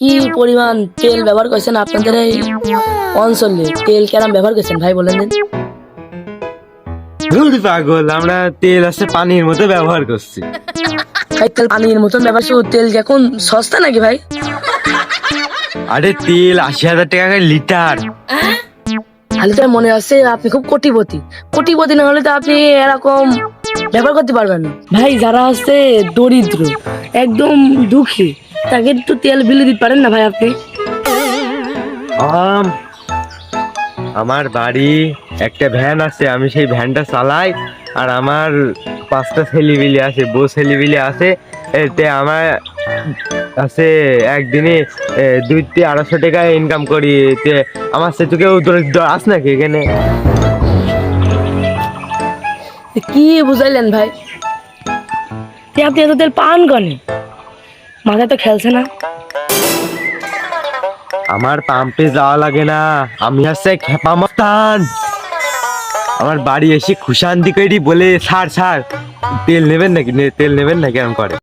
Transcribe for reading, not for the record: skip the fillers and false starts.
কি পরিমাণ তেল ব্যবহার করছেন আপনাদের এই অঞ্চলে? তেল কেরাম ব্যবহার করছেন ভাই বলেন দিন। ধুর পাগল, আমরা তেল আছে পানির মতো ব্যবহার করছি। ভাই তেল পানির মতন ব্যবহার করছে, তেল কি এখন সস্তা নাকি ভাই? আরে তেল 80,000 টাকা করে লিটার। তাহলে তো মনে হচ্ছে আপনি খুব কোটিপতি। কোটিপতি না হলে তো আপনি এরকম ব্যবহার করতে পারবেন না ভাই। যারা আছে দরিদ্র, একদম দুঃখী, তাকে একটু তেল বিলে দিতে পারেন না ভাই আপনি? আমার বাড়ি একটা ভ্যান আছে, আমি সেই ভ্যানটা চালাই। আর আমার 5টা ছেলেপিলে আছে, বউ ছেলেপিলে আছে। এতে আমার আছে একদিনে 200-250 টাকা ইনকাম করি। এতে আমার সে তো কেউ দরিদ্র আস নাকি এখানে? কি বুঝাইলেন ভাই? আপনি এত তেল পান কনে? মাথায় তো খেলছে না। আমার পাম্পে যাওয়া লাগে না, আমি হচ্ছে খেপা মস্তান। আমার বাড়ি এসে খুশান্তি করি বলে, স্যার স্যার তেল নেবেন নাকি, তেল নেবেন নাকি এরকম করে।